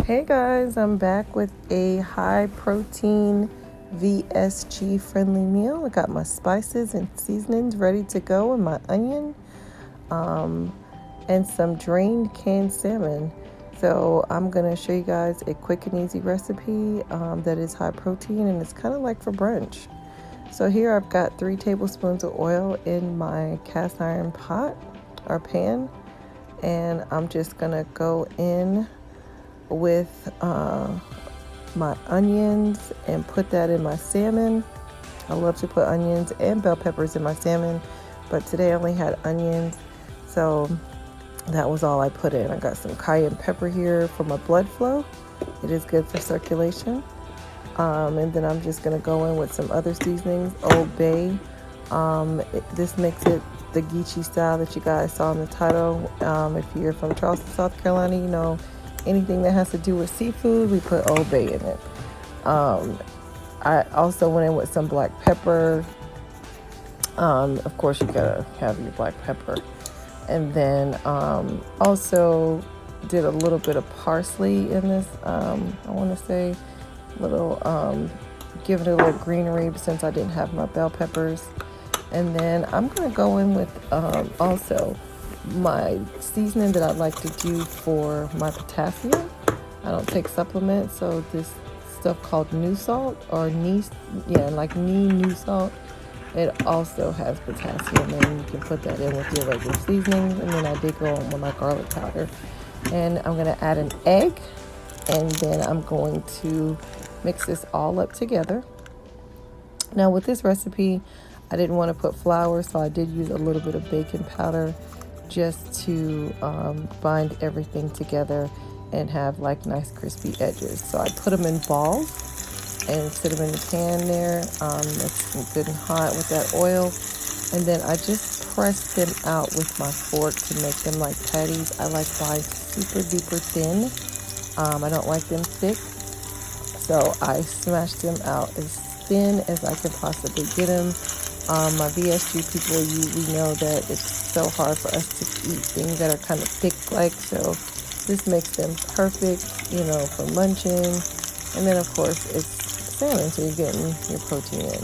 Hey guys, I'm back with a high protein VSG friendly meal. I got my spices and seasonings ready to go, and my onion and some drained canned salmon. So I'm going to show you guys a quick and easy recipe that is high protein, and it's kind of like for brunch. So here I've got 3 tablespoons of oil in my cast iron pot or pan, and I'm just going to go in with my onions and put that in my salmon. I love to put onions and bell peppers in my salmon, but today I only had onions, so that was all I put in. I got some cayenne pepper here for my blood flow. It is good for circulation. And then I'm just going to go in with some other seasonings. Old Bay. This makes it the Geechee style that you guys saw in the title. If you're from Charleston, South Carolina, you know anything that has to do with seafood, we put Old Bay in it. I also went in with some black pepper. Of course, you gotta have your black pepper. And then also did a little bit of parsley in this. I want to say give it a little greenery since I didn't have my bell peppers. And then I'm gonna go in with also my seasoning that I like to do for my potassium. I don't take supplements, so this stuff called new salt or knee new salt. It also has potassium, and you can put that in with your regular seasonings. And then I did go on with my garlic powder, and I'm gonna add an egg, and then I'm going to mix this all up together. Now with this recipe, I didn't want to put flour, so I did use a little bit of baking powder just to bind everything together and have like nice crispy edges. So I put them in balls and sit them in the pan there. It's good and hot with that oil. And then I just press them out with my fork to make them like patties. I like mine super duper thin. I don't like them thick. So I smash them out as thin as I can possibly get them. My VSG people, we know that it's so hard for us to eat things that are kind of thick like, so this makes them perfect, for munching. And then of course it's salmon, so you're getting your protein in.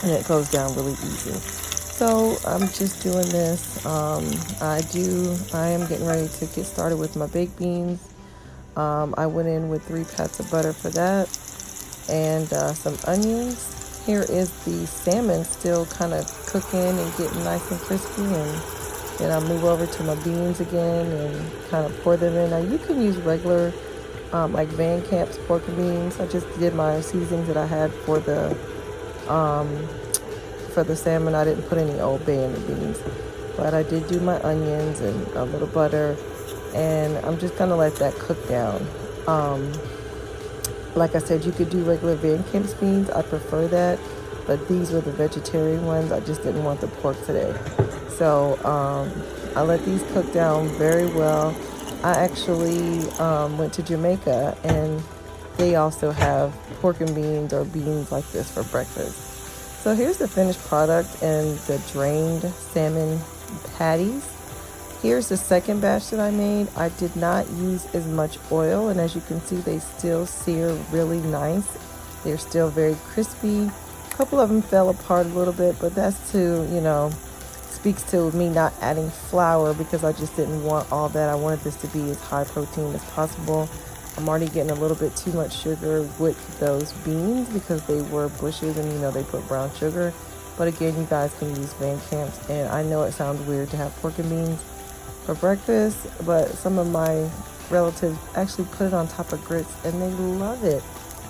And it goes down really easy. So I'm just doing this. I am getting ready to get started with my baked beans. I went in with 3 pats of butter for that and some onions. Here is the salmon still kind of cooking and getting nice and crispy, and then I move over to my beans again and kind of pour them in. Now you can use regular like Van Camp's pork and beans. I just did my seasonings that I had for the salmon. I didn't put any Old Bay in the beans, but I did do my onions and a little butter, and I'm just gonna let that cook down. Like I said, you could do regular Van Camp's beans. I prefer that, but these were the vegetarian ones. I just didn't want the pork today. So I let these cook down very well. I actually went to Jamaica, and they also have pork and beans or beans like this for breakfast. So here's the finished product and the drained salmon patties. Here's the second batch that I made. I did not use as much oil, and as you can see, they still sear really nice. They're still very crispy. A couple of them fell apart a little bit, but that's speaks to me not adding flour because I just didn't want all that. I wanted this to be as high protein as possible. I'm already getting a little bit too much sugar with those beans because they were bushes, and they put brown sugar. But again, you guys can use Van Camp's, and I know it sounds weird to have pork and beans for breakfast, but some of my relatives actually put it on top of grits, and they love it.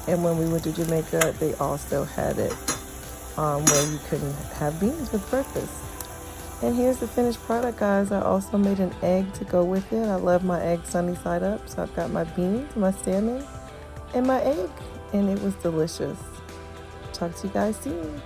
And when we went to Jamaica, they also had it where you can have beans with breakfast. And here's the finished product, guys. I also made an egg to go with it. I love my egg sunny side up, so I've got my beans, my salmon, and my egg, and it was delicious. Talk to you guys soon.